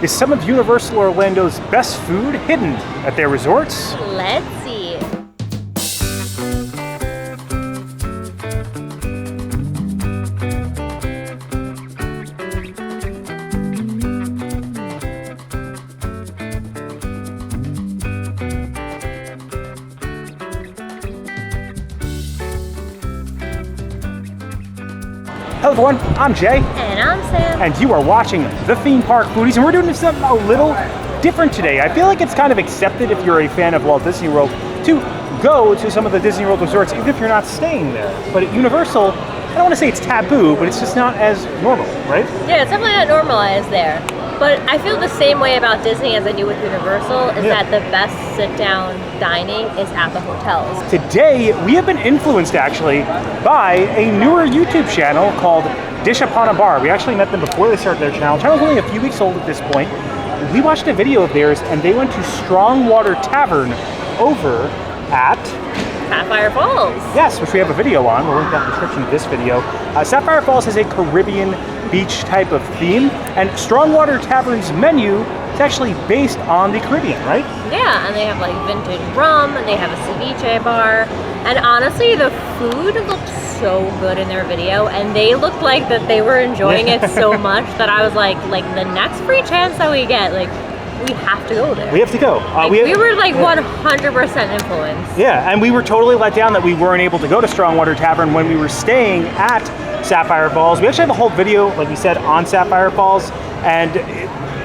is some of Universal Orlando's best food hidden at their resorts? Let's see. Hello everyone, I'm Jay. And I'm Sam. And you are watching The Theme Park Foodies, and we're doing something a little different today. I feel like it's kind of accepted if you're a fan of Walt Disney World to go to some of the Disney World resorts, even if you're not staying there. But at Universal, I don't want to say it's taboo, but it's just not as normal, right? Yeah, it's definitely not normalized there. But I feel the same way about Disney as I do with Universal, is that the best sit-down dining is at the hotels. Today, we have been influenced actually by a newer YouTube channel called Dish Upon a Bar. We actually met them before they started their channel. The channel's only a few weeks old at this point. We watched a video of theirs and they went to Strong Water Tavern over at Sapphire Falls. Yes, which we have a video on. We'll link that in the description of this video. Sapphire Falls has a Caribbean beach type of theme, and Strong Water Tavern's menu is actually based on the Caribbean, right? Yeah, and they have like vintage rum, and they have a ceviche bar, and honestly, the food looked so good in their video, and they looked like that they were enjoying it so much that I was like the next free chance that we get, like, we have to go there. We have to go. We were like 100% influenced. Yeah, and we were totally let down that we weren't able to go to Strong Water Tavern when we were staying at Sapphire Falls. We actually have a whole video, like we said, on Sapphire Falls, and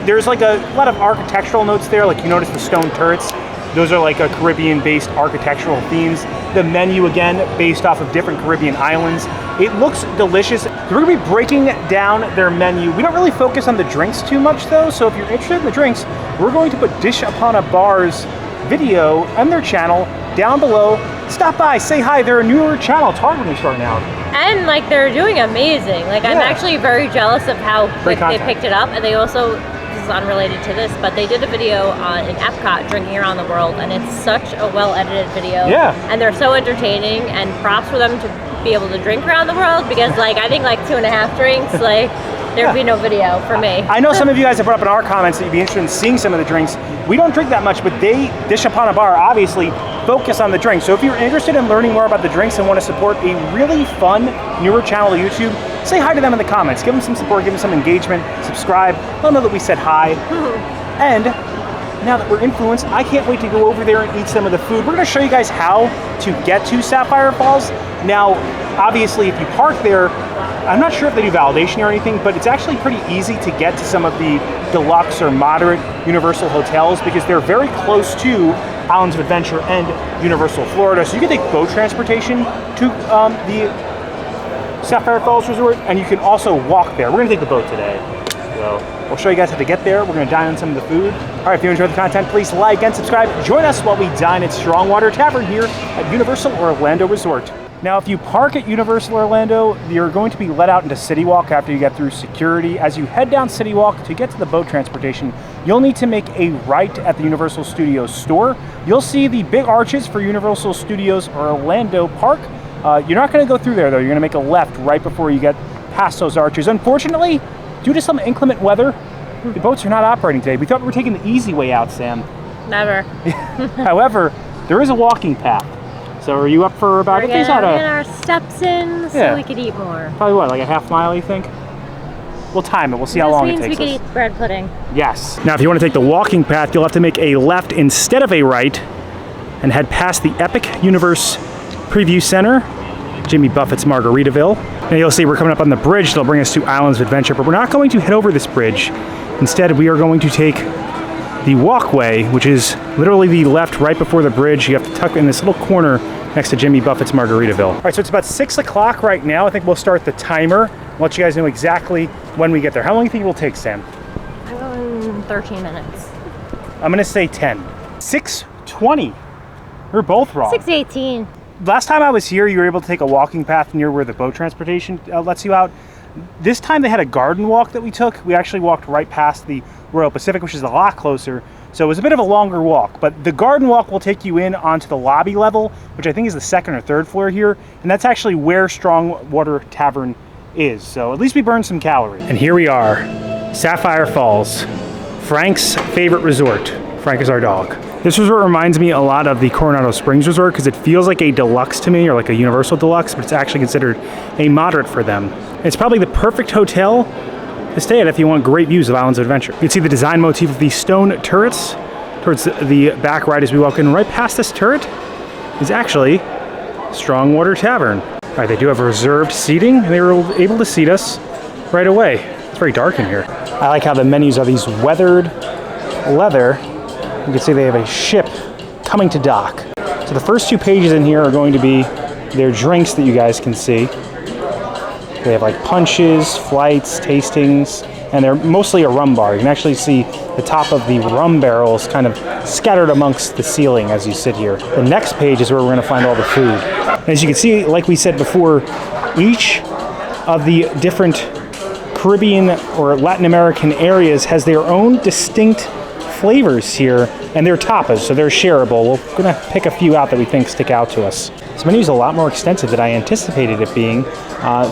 there's like a lot of architectural notes there. Like you notice the stone turrets. Those are like a Caribbean-based architectural themes. The menu, again, based off of different Caribbean islands. It looks delicious. We're gonna be breaking down their menu. We don't really focus on the drinks too much though, so if you're interested in the drinks, we're going to put Dish Upon a Bar's video and their channel down below. Stop by, say hi. They're a newer channel. It's hard when you're starting out. And like they're doing amazing. Like I'm actually very jealous of how quick they picked it up, and they also, this is unrelated to this, but they did a video in Epcot drinking around the world, and it's such a well-edited video. Yeah. And they're so entertaining, and props for them to be able to drink around the world, because like I think like 2.5 drinks, like there'd be no video for me. I know some of you guys have brought up in our comments that you'd be interested in seeing some of the drinks. We don't drink that much, but they, Dish Upon a Bar, obviously focus on the drinks. So if you're interested in learning more about the drinks and want to support a really fun, newer channel to YouTube, say hi to them in the comments. Give them some support, give them some engagement, subscribe, let them know that we said hi. And now that we're influenced, I can't wait to go over there and eat some of the food. We're gonna show you guys how to get to Sapphire Falls. Now, obviously, if you park there, I'm not sure if they do validation or anything, but it's actually pretty easy to get to some of the deluxe or moderate Universal hotels because they're very close to Islands of Adventure and Universal Florida. So you can take boat transportation to the Sapphire Falls Resort, and you can also walk there. We're gonna take the boat today. So we'll show you guys how to get there. We're gonna dine on some of the food. All right, if you enjoyed the content, please like and subscribe. Join us while we dine at Strong Water Tavern here at Universal Orlando Resort. Now, if you park at Universal Orlando, you're going to be let out into CityWalk after you get through security. As you head down CityWalk to get to the boat transportation, you'll need to make a right at the Universal Studios store. You'll see the big arches for Universal Studios Orlando Park. You're not gonna go through there though. You're gonna make a left right before you get past those arches. Unfortunately, due to some inclement weather, the boats are not operating today. We thought we were taking the easy way out, Sam. Never. However, there is a walking path. So are you up for about it? We're getting our steps in so we could eat more. Probably what, like a half mile, you think? We'll time it. We'll see how long it takes us. This means we could eat bread pudding. Yes. Now, if you want to take the walking path, you'll have to make a left instead of a right and head past the Epic Universe Preview Center, Jimmy Buffett's Margaritaville. Now you'll see we're coming up on the bridge that'll bring us to Islands of Adventure, but we're not going to head over this bridge. Instead, we are going to take the walkway, which is literally the left right before the bridge. You have to tuck in this little corner next to Jimmy Buffett's Margaritaville. All right, so it's about 6 o'clock right now. I think we'll start the timer. I'll let you guys know exactly when we get there. How long do you think it will take, Sam? I'm going 13 minutes. I'm gonna say 10. 6:20. We're both wrong. 6:18. Last time I was here, you were able to take a walking path near where the boat transportation lets you out. This time they had a garden walk that we took. We actually walked right past the Royal Pacific, which is a lot closer. So it was a bit of a longer walk, but the garden walk will take you in onto the lobby level, which I think is the 2nd or 3rd floor here. And that's actually where Strong Water Tavern is. So at least we burned some calories. And here we are, Sapphire Falls, Frank's favorite resort. Frank is our dog. This resort reminds me a lot of the Coronado Springs Resort because it feels like a deluxe to me, or like a universal deluxe, but it's actually considered a moderate for them. It's probably the perfect hotel to stay at if you want great views of Islands of Adventure. You can see the design motif of these stone turrets towards the back right as we walk in. Right past this turret is actually Strong Water Tavern. All right, they do have reserved seating, and they were able to seat us right away. It's very dark in here. I like how the menus are these weathered leather. You can see they have a ship coming to dock. So the first 2 pages in here are going to be their drinks that you guys can see. They have like punches, flights, tastings, and they're mostly a rum bar. You can actually see the top of the rum barrels kind of scattered amongst the ceiling as you sit here. The next page is where we're going to find all the food. And as you can see, like we said before, each of the different Caribbean or Latin American areas has their own distinct flavors here, and they're tapas, so they're shareable. We're gonna pick a few out that we think stick out to us. This menu is a lot more extensive than I anticipated it being,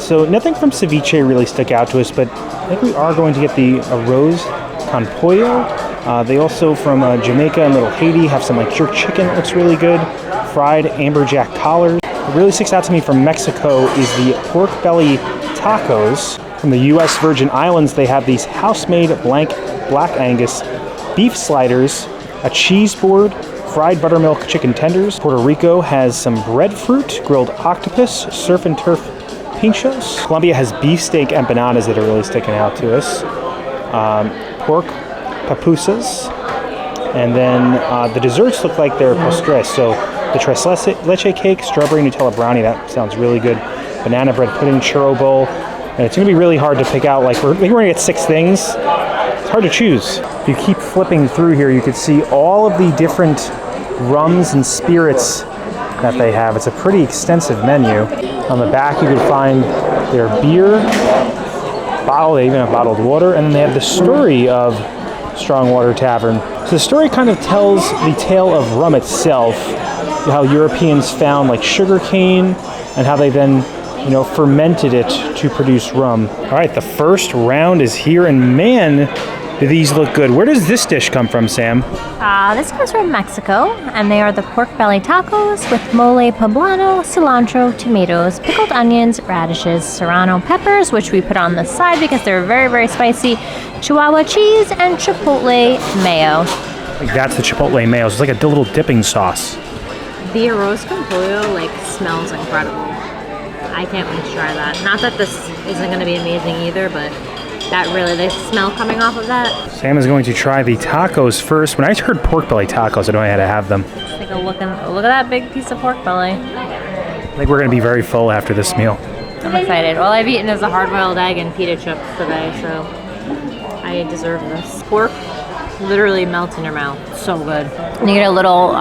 so nothing from ceviche really stuck out to us, but I think we are going to get the Arroz con Pollo. They also, from Jamaica and Little Haiti, have some like jerk chicken that looks really good, fried amberjack collard. What really sticks out to me from Mexico is the pork belly tacos. From the U.S. Virgin Islands, they have these house-made black Angus beef sliders, a cheese board, fried buttermilk chicken tenders. Puerto Rico has some breadfruit, grilled octopus, surf and turf pinchos. Colombia has beefsteak empanadas that are really sticking out to us. Pork pupusas. And then the desserts look like they're postres. So the tres leche cake, strawberry Nutella brownie, that sounds really good. Banana bread pudding, churro bowl. And it's going to be really hard to pick out. Like, we're going to get 6 things. It's hard to choose. If you keep flipping through here, you can see all of the different rums and spirits that they have. It's a pretty extensive menu. On the back, you can find their beer bottle. They even have bottled water. And then they have the story of Strong Water Tavern. So the story kind of tells the tale of rum itself, how Europeans found like sugar cane and how they then fermented it to produce rum. All right, the first round is here, and man, do these look good. Where does this dish come from, Sam? This comes from Mexico, and they are the pork belly tacos with mole poblano, cilantro, tomatoes, pickled onions, radishes, serrano peppers, which we put on the side because they're very, very spicy, Chihuahua cheese, and chipotle mayo. Like, that's the chipotle mayo. It's like a little dipping sauce. The Arroz con Pollo smells incredible. I can't wait to try that. Not that this isn't going to be amazing either, but the smell coming off of that. Sam is going to try the tacos first. When I heard pork belly tacos, I know I had to have them. Let's take a look at that big piece of pork belly. I think we're going to be very full after this meal. I'm excited. All I've eaten is a hard-boiled egg and pita chips today, so I deserve this. Pork literally melts in your mouth. So good. And you get a little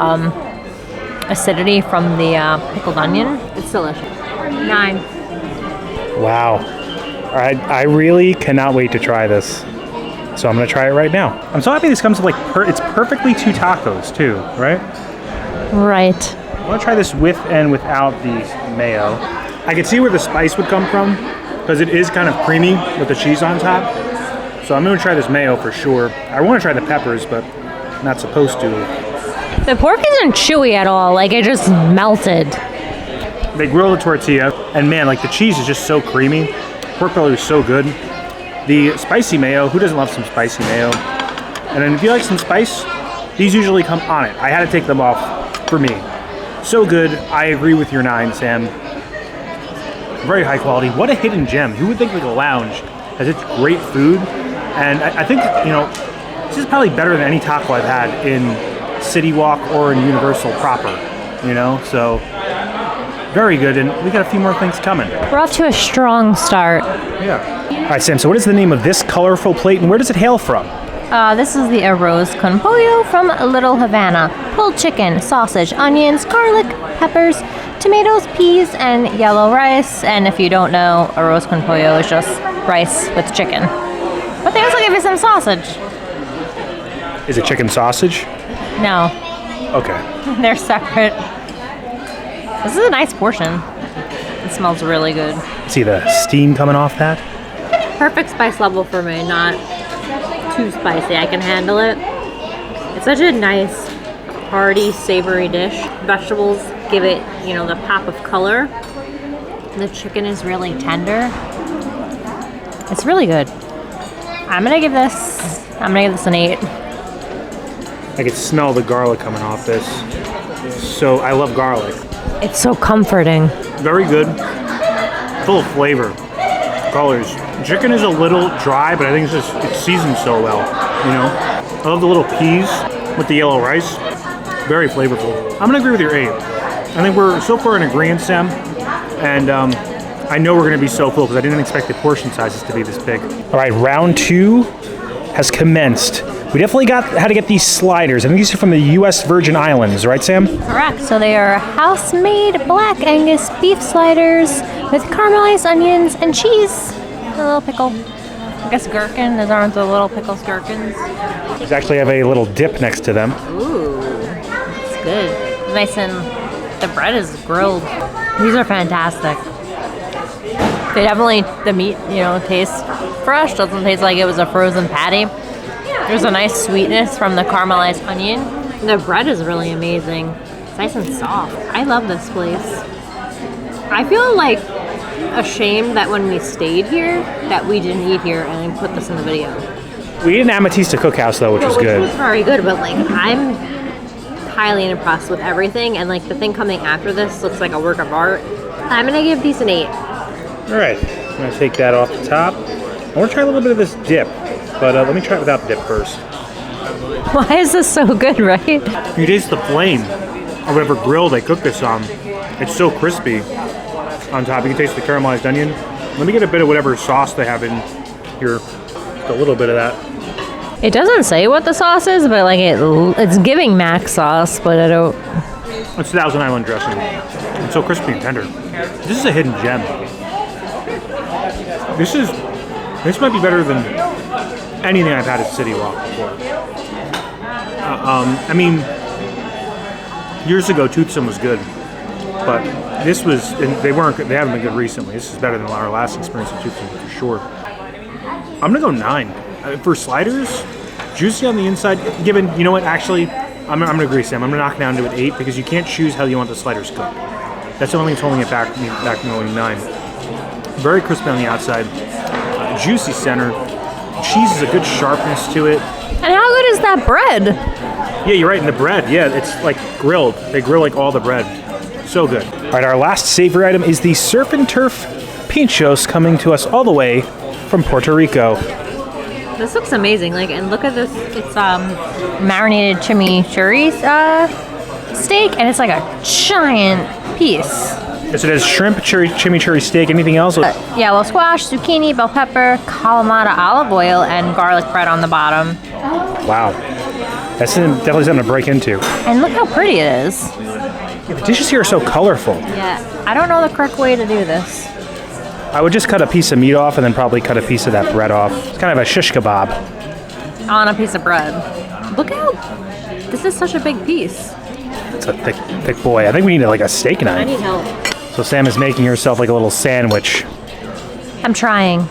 acidity from the pickled onion. It's delicious. 9. Wow. All right, I really cannot wait to try this. So I'm going to try it right now. I'm so happy this comes with it's perfectly 2 tacos too, right? Right. I want to try this with and without the mayo. I can see where the spice would come from because it is kind of creamy with the cheese on top. So I'm going to try this mayo for sure. I want to try the peppers, but I'm not supposed to. The pork isn't chewy at all. Like, it just melted. They grill the tortilla, and man, like the cheese is just so creamy. Pork belly is so good. The spicy mayo, who doesn't love some spicy mayo? And then if you like some spice, these usually come on it. I had to take them off for me. So good. I agree with your 9, Sam. Very high quality. What a hidden gem. Who would think like a lounge has such great food? And I think, this is probably better than any taco I've had in CityWalk or in Universal proper, so very good, and we got a few more things coming. We're off to a strong start. Yeah. All right, Sam, so what is the name of this colorful plate, and where does it hail from? This is the Arroz con Pollo from Little Havana. Pulled chicken, sausage, onions, garlic, peppers, tomatoes, peas, and yellow rice. And if you don't know, Arroz con Pollo is just rice with chicken. But they also give you some sausage. Is it chicken sausage? No. Okay. They're separate. This is a nice portion. It smells really good. See the steam coming off that? Perfect spice level for me, not too spicy. I can handle it. It's such a nice, hearty, savory dish. Vegetables give it, you know, the pop of color. The chicken is really tender. It's really good. I'm gonna give this an 8. I can smell the garlic coming off this. So I love garlic. It's so comforting. Very good. Full of flavor. Colors. Chicken is a little dry, but I think it's seasoned so well. You know, I love the little peas with the yellow rice. Very flavorful. I'm gonna agree with your 8. I think we're so far in agreement, Sam, and I know we're gonna be so full because I didn't expect the portion sizes to be this big. All right, round 2 has commenced. We definitely got how to get these sliders. I think these are from the U.S. Virgin Islands, right, Sam? Correct. So they are house-made Black Angus beef sliders with caramelized onions and cheese. A little pickle. I guess gherkin. Those aren't the little pickles gherkins. These actually have a little dip next to them. Ooh, it's good. Nice, and the bread is grilled. These are fantastic. They definitely, the meat, you know, tastes fresh. Doesn't taste like it was a frozen patty. There's a nice sweetness from the caramelized onion. The bread is really amazing. It's nice and soft. I love this place. I feel like ashamed that when we stayed here, that we didn't eat here and put this in the video. We ate an Amatista Cookhouse though, which was good. Which was very good, but like I'm highly impressed with everything, and like the thing coming after this looks like a work of art. I'm gonna give these an 8. All right, I'm gonna take that off the top. I want to try a little bit of this dip, but let me try it without the dip first. Why is this so good, right? You taste the flame or whatever grill they cook this on. It's so crispy on top. You can taste the caramelized onion. Let me get a bit of whatever sauce they have in here. Just a little bit of that. It doesn't say what the sauce is, but like it's giving mac sauce, but I don't. It's Thousand Island dressing. It's so crispy and tender. This is a hidden gem. This might be better than anything I've had at CityWalk before. I mean, years ago, Toothsome was good, but this was, and they haven't been good recently. This is better than our last experience at Toothsome for sure. I'm gonna go 9. For sliders, juicy on the inside, given, you know what, actually, I'm gonna agree, Sam. I'm gonna knock it down to an 8 because you can't choose how you want the sliders cooked. That's the only thing that's holding it back from going 9. Very crispy on the outside, juicy center. Cheese is a good sharpness to it. And how good is that bread? Yeah, you're right. In the bread, yeah, it's like grilled. They grill like all the bread. So good. All right, our last savory item is the Surf and Turf Pinchos, coming to us all the way from Puerto Rico. This looks amazing. Like, and look at this. It's marinated chimichurri steak, and it's like a giant piece. Yes, it has shrimp, chimichurri steak. Anything else? Yellow squash, zucchini, bell pepper, Kalamata olive oil, and garlic bread on the bottom. Wow. That's definitely something to break into. And look how pretty it is. The dishes here are so colorful. Yeah, I don't know the correct way to do this. I would just cut a piece of meat off and then probably cut a piece of that bread off. It's kind of a shish kebab. On a piece of bread. Look how, this is such a big piece. It's a thick boy. I think we need like a steak knife. I need help. So Sam is making herself like a little sandwich. I'm trying.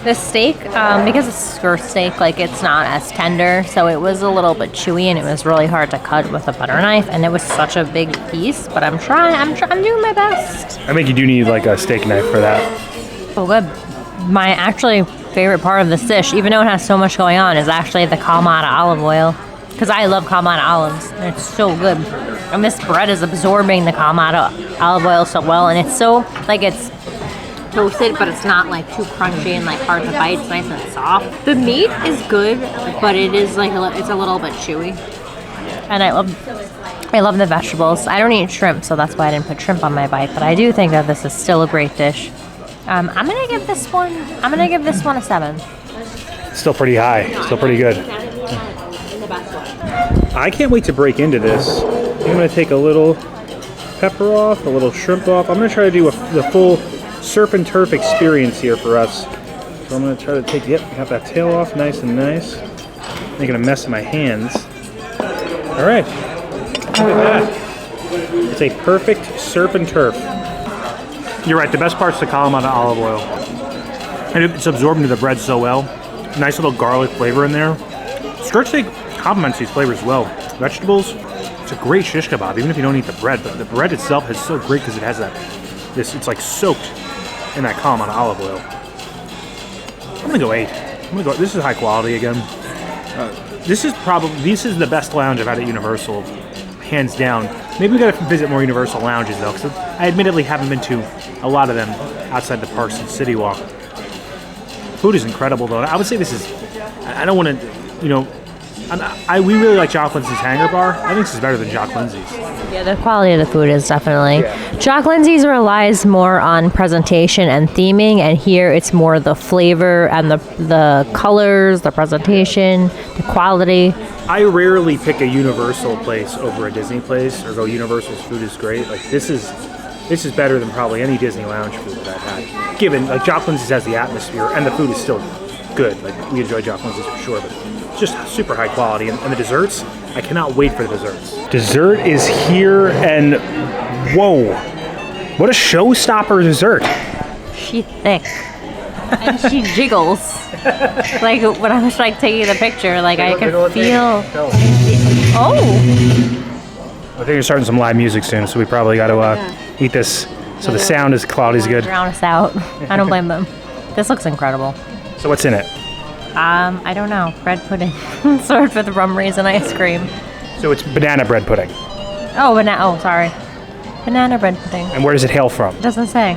This steak, because it's skirt steak, like it's not as tender, so it was a little bit chewy and it was really hard to cut with a butter knife, and it was such a big piece, but I'm doing my best. I think you do need like a steak knife for that. Oh good. My actually favorite part of this dish, even though it has so much going on, is actually the Kalamata olive oil. Because I love Kalamata olives, and it's so good. And this bread is absorbing the Kalamata olive oil so well, and it's so, like, it's toasted, but it's not like too crunchy and like hard to bite. It's nice and soft. The meat is good, but it is like it's a little bit chewy. And I love the vegetables. I don't eat shrimp, so that's why I didn't put shrimp on my bite. But I do think that this is still a great dish. I'm gonna give this one a 7. Still pretty high. Still pretty good. I can't wait to break into this. I'm gonna take a little pepper off, a little shrimp off. I'm gonna try to do the full surf and turf experience here for us. So I'm gonna try to take, got that tail off nice and nice. Making a mess of my hands. All right, look at that. It's a perfect surf and turf. You're right, the best part's the Kalamata olive oil. And it's absorbed into the bread so well. Nice little garlic flavor in there. Skirt steak complements these flavors well. Vegetables, it's a great shish kebab, even if you don't eat the bread. But the bread itself is so great because it has it's like soaked in that Kalamata olive oil. I'm gonna go 8. This is high quality again. This is the best lounge I've had at Universal, hands down. Maybe we gotta visit more Universal lounges though, because I admittedly haven't been to a lot of them outside the parks and CityWalk. Food is incredible though. I would say this is, I don't want to, we really like Jock Lindsay's Hangar Bar. I think this is better than Jock Lindsay's. Yeah, the quality of the food is definitely. Yeah. Jock Lindsay's relies more on presentation and theming, and here it's more the flavor and the colors, the presentation, the quality. I rarely pick a Universal place over a Disney place, or go Universal's food is great. Like this is better than probably any Disney lounge food that I've had. Given like Jock Lindsay's has the atmosphere, and the food is still good. Like we enjoy Jock Lindsay's for sure, but it's just super high quality. And the desserts, I cannot wait for the desserts. Dessert is here, and whoa, what a showstopper dessert! She's thick. And she jiggles. Like when I was like taking the picture, like I could feel. Oh! I think you're starting some live music soon, so we probably got to eat this. So the sound is quality is good. Drown us out. I don't blame them. This looks incredible. So what's in it? I don't know. Bread pudding, served with rum raisin ice cream. So it's banana bread pudding. Oh, sorry. Banana bread pudding. And where does it hail from? It doesn't say.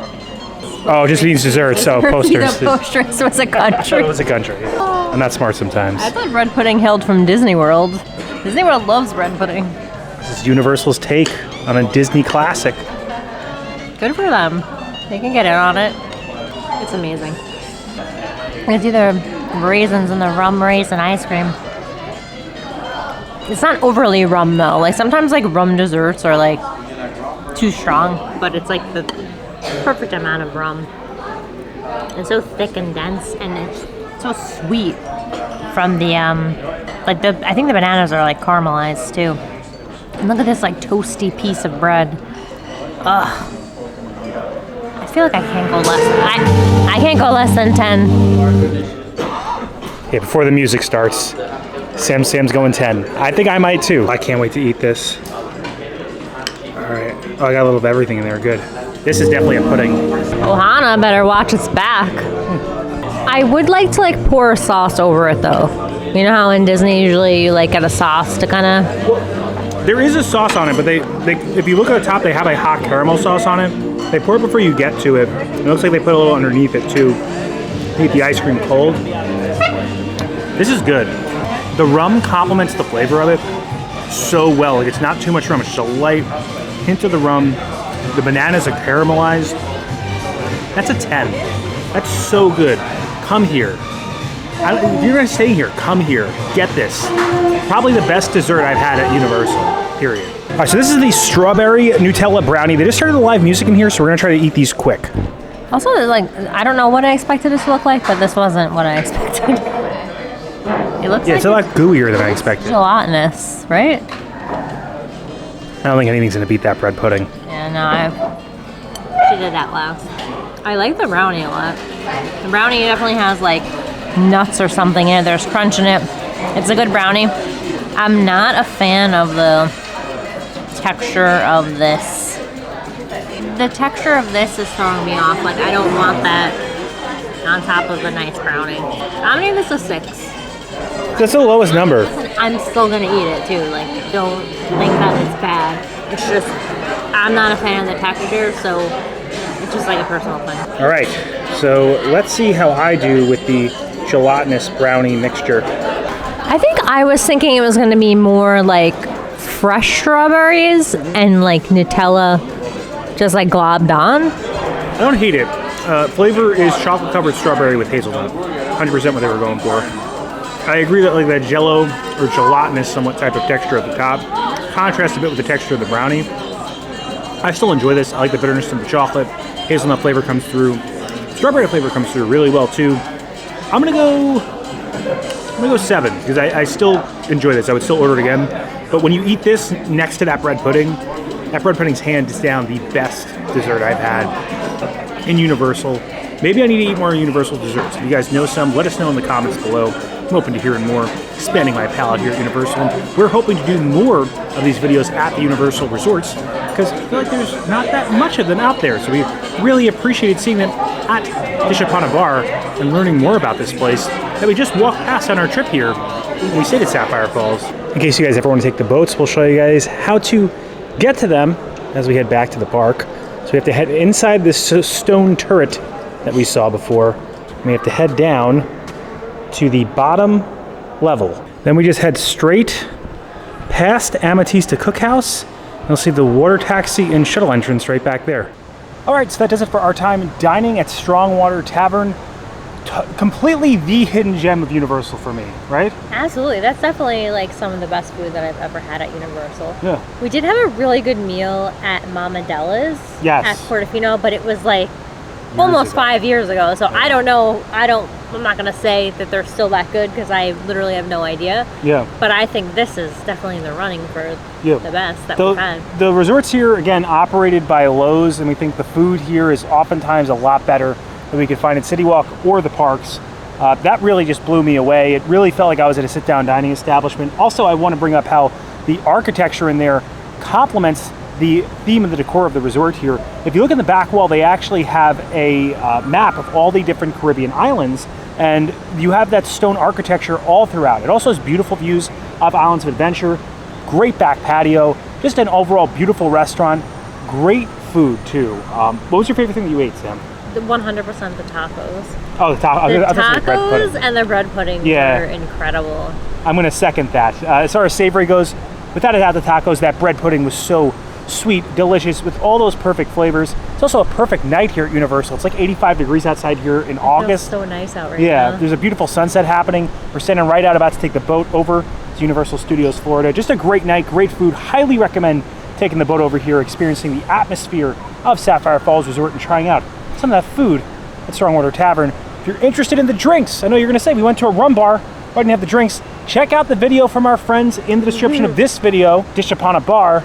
Oh, it just means dessert. So posters. The posters was a country. It was a country. I'm not smart sometimes. I thought bread pudding hailed from Disney World. Disney World loves bread pudding. This is Universal's take on a Disney classic. Good for them. They can get in on it. It's amazing. It's either raisins in the rum raisin ice cream. It's not overly rum though. Like sometimes like rum desserts are like too strong, but it's like the perfect amount of rum. It's so thick and dense, and it's so sweet from the I think the bananas are like caramelized too. And look at this like toasty piece of bread. Ugh. I feel like I can't go less. I can't go less than 10. Yeah, before the music starts, Sam's going 10. I think I might too. I can't wait to eat this. All right. Oh, I got a little of everything in there. Good. This is definitely a pudding. Ohana better watch its back. I would like to like pour a sauce over it though. You know how in Disney usually you like get a sauce to kind of. There is a sauce on it, but they if you look at the top, they have a hot caramel sauce on it. They pour it before you get to it. It looks like they put a little underneath it too. Eat the ice cream cold. This is good. The rum complements the flavor of it so well. Like it's not too much rum. It's just a light hint of the rum. The bananas are caramelized. That's a 10. That's so good. Come here. If you're gonna stay here, come here. Get this. Probably the best dessert I've had at Universal, period. All right, so this is the strawberry Nutella brownie. They just started the live music in here, so we're gonna try to eat these quick. Also, like, I don't know what I expected this to look like, but this wasn't what I expected. It looks it's a lot gooier than I expected. Gelatinous, right? I don't think anything's gonna beat that bread pudding. Yeah, no, she did that last. I like the brownie a lot. The brownie definitely has like nuts or something in it. There's crunch in it. It's a good brownie. I'm not a fan of the texture of this. The texture of this is throwing me off. Like I don't want that on top of a nice brownie. I'm gonna give this a 6. That's the lowest number. I'm still gonna eat it too. Like don't think that it's bad. It's just I'm not a fan of the texture, so it's just like a personal thing. All right, so let's see how I do with the gelatinous brownie mixture. I think I was thinking it was going to be more like fresh strawberries and like Nutella just like globbed on. I don't hate it. Flavor is chocolate covered strawberry with hazelnut. 100% what they were going for. I agree that like that jello or gelatinous somewhat type of texture at the top contrasts a bit with the texture of the brownie. I still enjoy this. I like the bitterness of the chocolate. Hazelnut flavor comes through. Strawberry flavor comes through really well too. I'm gonna go 7 because I still enjoy this. I would still order it again. But when you eat this next to that bread pudding's hands down the best dessert I've had in Universal. Maybe I need to eat more Universal desserts. If you guys know some, let us know in the comments below. I'm open to hearing more, expanding my palate here at Universal. And we're hoping to do more of these videos at the Universal resorts because I feel like there's not that much of them out there. So we really appreciated seeing them at Dish Upon a Bar and learning more about this place that we just walked past on our trip here when we stayed at Sapphire Falls. In case you guys ever want to take the boats, we'll show you guys how to get to them as we head back to the park. So we have to head inside this stone turret that we saw before. We have to head down to the bottom level. Then we just head straight past Ametista Cookhouse. You'll see the water taxi and shuttle entrance right back there. All right, so that does it for our time dining at Strong Water Tavern. Completely the hidden gem of Universal for me, right? Absolutely. That's definitely like some of the best food that I've ever had at Universal. Yeah. We did have a really good meal at Mama Della's at Portofino, but it was like almost 5 years ago. So I don't know. I'm not going to say that they're still that good because I literally have no idea. Yeah. But I think this is definitely in the running for the best that we've had. The resort's here, again, operated by Loews, and we think the food here is oftentimes a lot better than we could find at CityWalk or the parks. That really just blew me away. It really felt like I was at a sit-down dining establishment. Also, I want to bring up how the architecture in there complements the theme of the decor of the resort here. If you look in the back wall, they actually have a map of all the different Caribbean islands, and you have that stone architecture all throughout. It also has beautiful views of Islands of Adventure, great back patio, just an overall beautiful restaurant, great food too. What was your favorite thing that you ate, Sam? 100% the tacos. Oh, the tacos and the bread pudding were incredible. I'm going to second that. As far as savory goes, without a doubt, the tacos, that bread pudding was so sweet, delicious, with all those perfect flavors. It's also a perfect night here at Universal. It's like 85 degrees outside here in August. It's so nice out right now. Yeah, there's a beautiful sunset happening. We're standing right out about to take the boat over to Universal Studios Florida. Just a great night, great food. Highly recommend taking the boat over here, experiencing the atmosphere of Sapphire Falls Resort and trying out some of that food at Strong Water Tavern. If you're interested in the drinks, I know you're going to say we went to a rum bar, why didn't have the drinks? Check out the video from our friends in the description of this video, Dish Upon a Bar.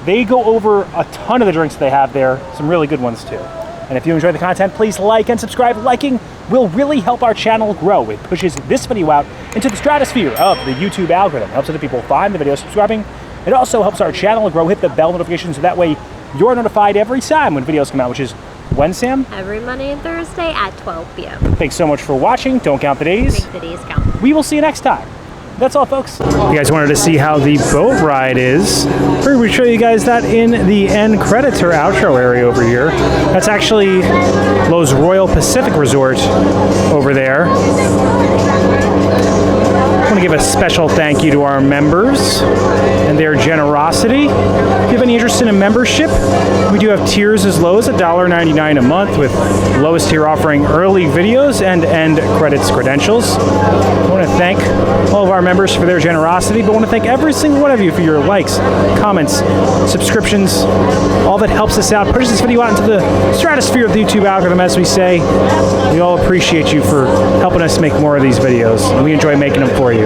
They go over a ton of the drinks they have there, some really good ones too. And if you enjoy the content, please like and subscribe. Liking will really help our channel grow. It pushes this video out into the stratosphere of the YouTube algorithm. It helps other people find the video. Subscribing, it also helps our channel grow. Hit the bell notification so that way you're notified every time when videos come out, which is when, Sam? Every Monday and Thursday at 12 p.m. Thanks so much for watching. Don't count the days. Make the days count. We will see you next time. That's all, folks. If you guys wanted to see how the boat ride is, we're going to show you guys that in the end credits or outro area over here. That's actually Loews Royal Pacific Resort over there. I want to give a special thank you to our members and their generosity. If you have any interest in a membership, we do have tiers as low as $1.99 a month, with lowest tier offering early videos and end credits credentials. I want to thank all of our members for their generosity, but I want to thank every single one of you for your likes, comments, subscriptions, all that helps us out, pushes this video out into the stratosphere of the YouTube algorithm, as we say. We all appreciate you for helping us make more of these videos, and we enjoy making them for you.